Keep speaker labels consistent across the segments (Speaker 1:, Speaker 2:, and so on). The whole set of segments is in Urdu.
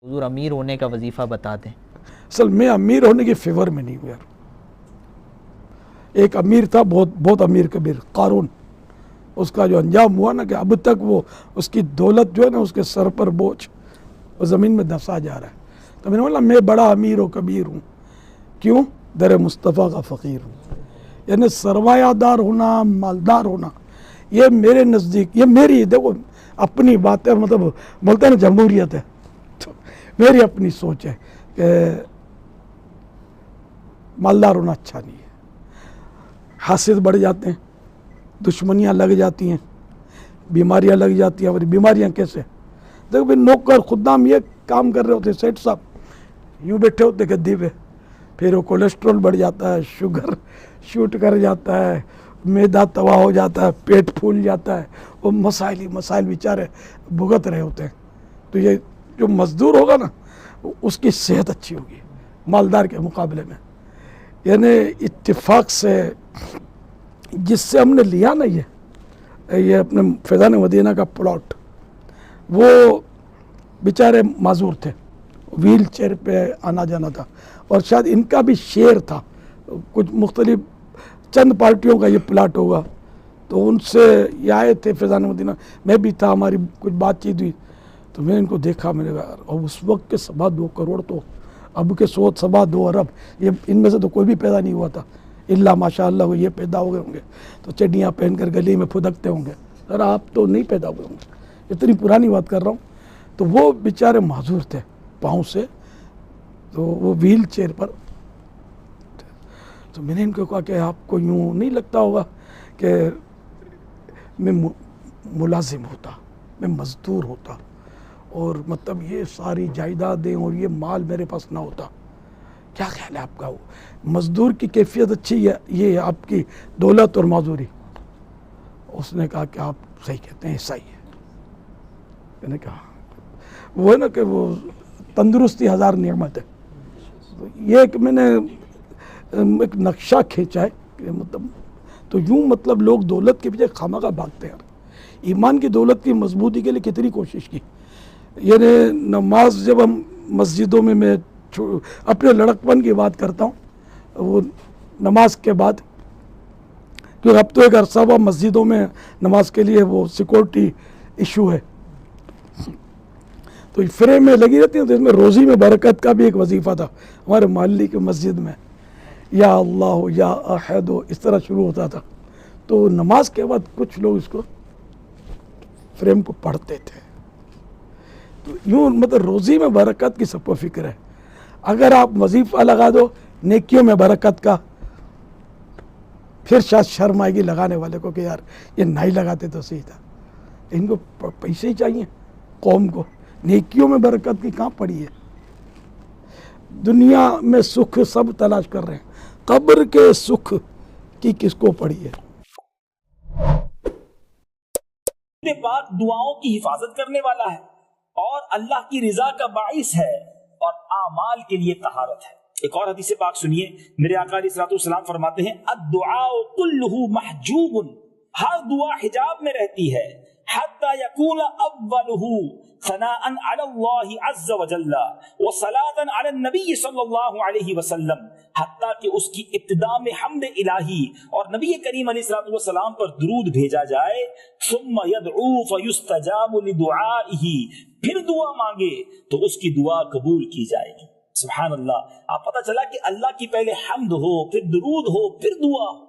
Speaker 1: حضور امیر ہونے کا وظیفہ بتا دیں۔
Speaker 2: اصل میں امیر ہونے کے فیور میں نہیں ہوں یار۔ ایک امیر تھا، بہت امیر کبیر، قارون۔ اس کا جو انجام ہوا نا کہ اب تک وہ اس کی دولت جو ہے نا اس کے سر پر بوجھ، وہ زمین میں دفا جا رہا ہے۔ تو میں نے بولا میں بڑا امیر و کبیر ہوں، کیوں؟ در مصطفیٰ کا فقیر ہوں۔ یعنی سرمایہ دار ہونا، مالدار ہونا، یہ میرے نزدیک، یہ میری دیکھو اپنی بات ہے، مطلب بولتے ہیں نا جمہوریت ہے، تو میری اپنی سوچ ہے کہ مالدار ہونا اچھا نہیں ہے۔ حاسد بڑھ جاتے ہیں، دشمنیاں لگ جاتی ہیں، بیماریاں لگ جاتی ہیں۔ اور بیماریاں کیسے؟ دیکھو بھی نوکر خدام یہ کام کر رہے ہوتے، سیٹ صاحب یوں بیٹھے ہوتے گدی پہ، پھر وہ کولیسٹرول بڑھ جاتا ہے، شوگر شوٹ کر جاتا ہے، میدا تباہ ہو جاتا ہے، پیٹ پھول جاتا ہے، وہ مسائل ہی مسائل بیچارے بھگت رہے ہوتے ہیں۔ تو یہ جو مزدور ہوگا نا اس کی صحت اچھی ہوگی مالدار کے مقابلے میں۔ یعنی اتفاق سے جس سے ہم نے لیا نا یہ اپنے فیضان مدینہ کا پلاٹ، وہ بیچارے معذور تھے، ویل چیئر پہ آنا جانا تھا، اور شاید ان کا بھی شیئر تھا، کچھ مختلف چند پارٹیوں کا یہ پلاٹ ہوگا۔ تو ان سے یہ آئے تھے فیضان مدینہ، میں بھی تھا، ہماری کچھ بات چیت ہوئی، تو میں ان کو دیکھا، میں نے کہا اور اس وقت کے 2.25 کروڑ تو اب کے سوچ 2.25 ارب، یہ ان میں سے تو کوئی بھی پیدا نہیں ہوا تھا، اللہ ماشاء اللہ وہ یہ پیدا ہو گئے ہوں گے تو چڈیاں پہن کر گلی میں پھدکتے ہوں گے، سر آپ تو نہیں پیدا ہوئے ہوں گے، اتنی پرانی بات کر رہا ہوں۔ تو وہ بیچارے معذور تھے پاؤں سے، تو وہ ویل چیئر پر۔ تو میں نے ان کو کہا کہ آپ کو یوں نہیں لگتا ہوگا کہ میں ملازم ہوتا، میں مزدور ہوتا، اور مطلب یہ ساری جائیدادیں اور یہ مال میرے پاس نہ ہوتا؟ کیا خیال ہے آپ کا؟ مزدور کی کیفیت اچھی ہے، یہ ہے آپ کی دولت اور معذوری؟ اس نے کہا کہ آپ صحیح کہتے ہیں، ایسا ہی ہے۔ میں نے کہا وہ ہے نا کہ وہ تندرستی 1000 نعمت ہے۔ یہ ایک میں نے ایک نقشہ کھینچا ہے کہ مطلب تو یوں مطلب لوگ دولت کے پیچھے خواہ بھاگتے ہیں۔ ایمان کی دولت کی مضبوطی کے لیے کتنی کوشش کی، یعنی نماز جب ہم مسجدوں میں اپنے لڑکپن کی بات کرتا ہوں، وہ نماز کے بعد، کیونکہ اب تو ایک عرصہ ہوا مسجدوں میں نماز کے لیے وہ سیکورٹی ایشو ہے، تو فریم میں لگی رہتی ہیں، تو اس میں روزی میں برکت کا بھی ایک وظیفہ تھا ہمارے محلے کی مسجد میں، یا اللہ یا احد اس طرح شروع ہوتا تھا۔ تو نماز کے بعد کچھ لوگ اس کو فریم کو پڑھتے تھے، تو یوں مطلب روزی میں برکت کی سب کو فکر ہے۔ اگر آپ وظیفہ لگا دو نیکیوں میں برکت کا، پھر شاید شرم آئے گی لگانے والے کو کہ یار یہ نہیں لگاتے تو صحیح تھا، ان کو پیسے ہی چاہیے قوم کو، نیکیوں میں برکت کی کہاں پڑی ہے؟ دنیا میں سکھ سب تلاش کر رہے ہیں، قبر کے سکھ کی کس کو پڑی ہے؟
Speaker 3: پاک دعاؤں کی حفاظت کرنے والا ہے اور اللہ کی رضا کا باعث ہے اور اعمال کے لیے طہارت ہے۔ ایک اور حدیث پاک سنیے، میرے آقا علیہ الصلوۃ والسلام فرماتے ہیں الدعاء كله محجوب، ہر دعا حجاب میں رہتی ہے، حتی یکون اوله ثناء علی اللہ عز وجل وصلاۃ علی النبی صلی اللہ علیہ وسلم، حتیٰ کہ اس کی ابتدا میں حمد الہی اور نبی کریم علیہ الصلوۃ والسلام پر درود بھیجا جائے، ثم يدعو فيستجاب لدعائه، پھر دعا مانگے تو اس کی دعا قبول کی جائے گی۔ سبحان اللہ، آپ پتہ چلا کہ اللہ کی پہلے حمد ہو، پھر درود ہو، پھر دعا ہو،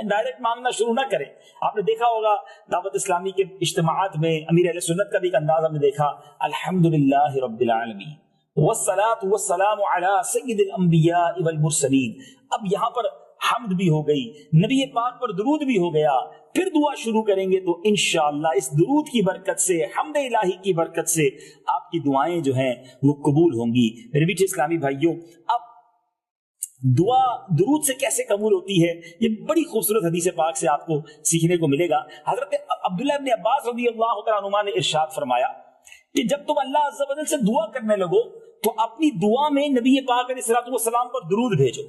Speaker 3: ڈائریکٹ مانگنا شروع نہ کریں۔ آپ نے دیکھا ہوگا دعوت اسلامی کے اجتماعات میں امیر اہل سنت کا بھی ایک انداز ہم نے دیکھا، الحمدللہ رب العالمین والصلاة والسلام علی سید الانبیاء والمرسلین۔ اب یہاں پر حمد بھی ہو گئی، نبی پاک پر درود بھی ہو گیا، پھر دعا شروع کریں گے تو انشاءاللہ اس درود کی برکت سے، حمد الہی کی برکت سے آپ کی دعائیں جو ہیں وہ قبول ہوں گی۔ میرے میٹھے اسلامی بھائیوں، اب دعا درود سے کیسے قبول ہوتی ہے، یہ بڑی خوبصورت حدیث پاک سے آپ کو سیکھنے کو ملے گا۔ حضرت عبداللہ ابن عباس رضی اللہ تعالیٰ عنہما نے ارشاد فرمایا کہ جب تم اللہ عز و جل سے دعا کرنے لگو تو اپنی دعا میں نبی پاک علیہ الصلوۃ والسلام پر درود بھیجو،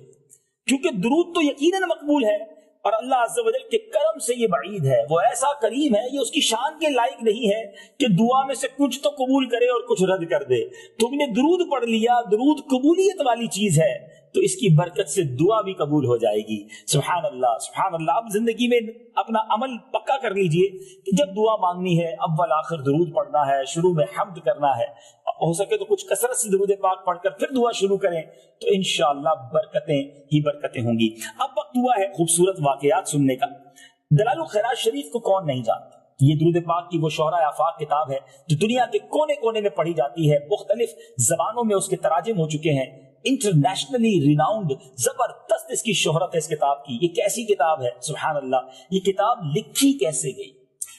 Speaker 3: کیونکہ درود تو یقیناً مقبول ہے، اور اللہ عز و جل کے کرم سے یہ بعید ہے، وہ ایسا کریم ہے، یہ اس کی شان کے لائق نہیں ہے کہ دعا میں سے کچھ تو قبول کرے اور کچھ رد کر دے۔ تم نے درود پڑھ لیا، درود قبولیت والی چیز ہے، تو اس کی برکت سے دعا بھی قبول ہو جائے گی۔ سبحان اللہ سبحان اللہ۔ اب زندگی میں اپنا عمل پکا کر لیجئے کہ جب دعا مانگنی ہے اول آخر درود پڑھنا ہے، شروع میں حمد کرنا ہے، ہو سکے تو کچھ کثرت سے درود پاک پڑھ کر پھر دعا شروع کریں تو انشاءاللہ برکتیں ہی برکتیں ہوں گی۔ اب وقت ہوا ہے خوبصورت واقعات سننے کا۔ دلائل الخیرات شریف کو کون نہیں جانتا؟ یہ درود پاک کی وہ شہرہ آفاق کتاب ہے جو دنیا کے کونے کونے میں پڑھی جاتی ہے، مختلف زبانوں میں اس کے تراجم ہو چکے ہیں، انٹرنیشنلی ریناؤنڈ، زبردست اس کی شہرت ہے اس کتاب کی۔ یہ کیسی کتاب ہے سبحان اللہ، یہ کتاب لکھی کیسے گئی،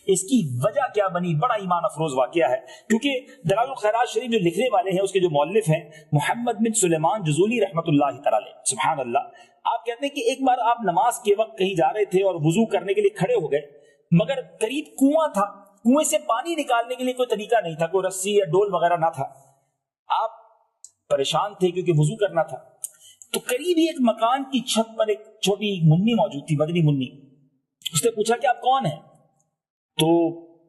Speaker 3: اس کی وجہ کیا بنی؟ بڑا ایمان افروز واقعہ ہے، کیونکہ دلائل الخیرات شریف جو لکھنے والے ہیں اس کے جو مؤلف ہیں محمد بن سلیمان جزولی رحمۃ اللہ تعالی سبحان اللہ۔ آپ کہتے ہیں کہ ایک بار آپ نماز کے وقت کہیں جا رہے تھے اور وضو کرنے کے لیے کھڑے ہو گئے، مگر قریب کنواں تھا، کنویں سے پانی نکالنے کے لیے کوئی طریقہ نہیں تھا، کوئی رسی یا ڈول وغیرہ نہ تھا، آپ پریشان تھے کیونکہ وضو کرنا تھا۔ تو قریب ہی ایک مکان کی چھت پر ایک چھوٹی منی موجود تھی، مدنی منی۔ اس نے پوچھا کہ آپ کون ہیں؟ تو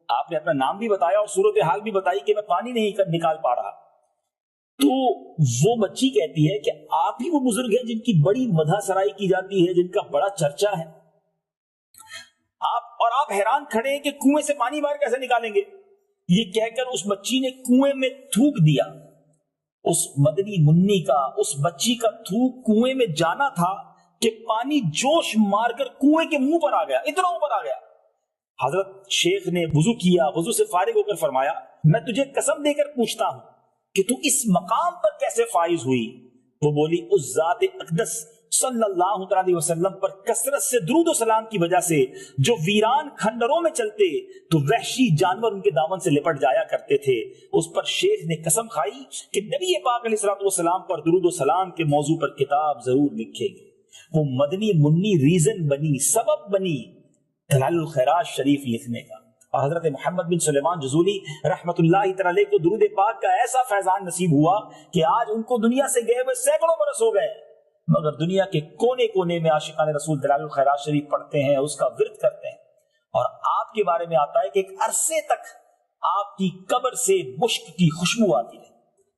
Speaker 3: آپ نے اپنا نام بھی بتایا اور صورتحال بھی بتائی کہ میں پانی نہیں نکال پا رہا۔ تو وہ بچی کہتی ہے کہ آپ ہی وہ بزرگ ہیں جن کی بڑی مدح سرائی کی جاتی ہے، جن کا بڑا چرچا ہے، آپ حیران کھڑے ہیں کہ کنویں سے پانی باہر کیسے نکالیں گے؟ یہ کہہ کر اس بچی نے کنویں میں تھوک دیا۔ اس مدنی منی کا، اس بچی کا تھوک کنویں میں جانا تھا کہ پانی جوش مار کر کنویں کے منہ پر آ گیا، اتنا اوپر آ گیا۔ حضرت شیخ نے وضو کیا، وضو سے فارغ ہو کر فرمایا میں تجھے قسم دے کر پوچھتا ہوں کہ تو اس مقام پر کیسے فائز ہوئی؟ وہ بولی اس ذات اقدس صلی اللہ علیہ وسلم پر کثرت سے درود و سلام کی وجہ سے جو ویران کھنڈروں میں چلتے تو وحشی جانور ان کے دامن سے لپٹ جایا کرتے تھے، اس پر شیخ نے قسم کھائی کہ نبی پاک علیہ الصلوۃ والسلام پر درود و سلام کے موضوع پر کتاب ضرور لکھے گی۔ وہ مدنی منی ریزن بنی، سبب بنی دلائل الخیرات شریف لکھنے کا۔ اور حضرت محمد بن سلیمان جزولی رحمت اللہ تعالی کو درود پاک کا ایسا فیضان نصیب ہوا کہ آج ان کو دنیا سے گئے ہوئے سینکڑوں برس ہو گئے، مگر دنیا کے کونے کونے میں عاشقان رسول دلائل الخیرات شریف پڑھتے ہیں، اس کا ورد کرتے ہیں۔ اور آپ کے بارے میں آتا ہے کہ ایک عرصے تک آپ کی قبر سے مشک کی خوشبو آتی ہے۔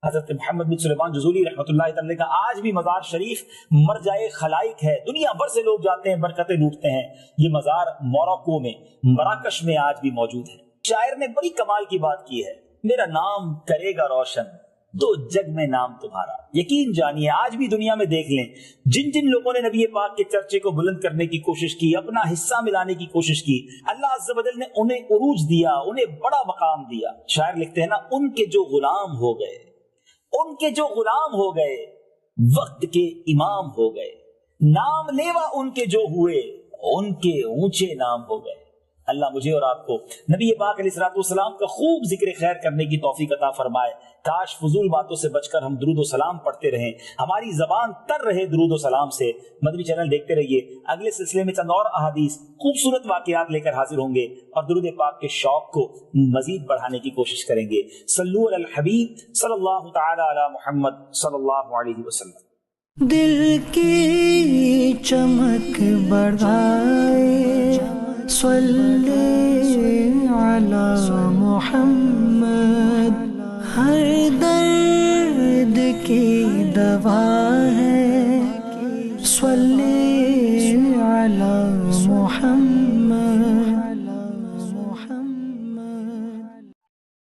Speaker 3: حضرت محمد بن سلیمان جزولی رحمت اللہ تعالی کا آج بھی مزار شریف مرجع خلائق ہے، دنیا بھر سے لوگ جاتے ہیں، برکتیں لوٹتے ہیں۔ یہ مزار موراکو میں، مراکش میں آج بھی موجود ہے۔ شاعر نے بڑی کمال کی بات کی ہے، میرا نام کرے گا روشن دو جگ میں نام تمہارا۔ یقین جانیے آج بھی دنیا میں دیکھ لیں، جن جن لوگوں نے نبی پاک کے چرچے کو بلند کرنے کی کوشش کی، اپنا حصہ ملانے کی کوشش کی، اللہ عز و جل نے انہیں عروج دیا، انہیں بڑا مقام دیا۔ شاعر لکھتے ہیں نا، ان کے جو غلام ہو گئے، ان کے جو غلام ہو گئے، وقت کے امام ہو گئے، نام لیوا ان کے جو ہوئے، ان کے اونچے نام ہو گئے۔ اللہ مجھے اور آپ کو نبی پاک علیہ الصلوۃ والسلام کا خوب ذکر خیر کرنے کی توفیق عطا فرمائے۔ کاش فضول باتوں سے بچ کر ہم درود و سلام پڑھتے رہیں، ہماری زبان تر رہے درود و سلام سے۔ مدنی چینل دیکھتے رہیے، اگلے سلسلے میں چند اور احادیث، خوبصورت واقعات لے کر حاضر ہوں گے اور درود پاک کے شوق کو مزید بڑھانے کی کوشش کریں گے۔ صلو علی الحبیب صلی اللہ تعالی علی محمد صلی اللہ علیہ وسلم۔
Speaker 4: دل کی چمک بڑھائے صلی علی محمد۔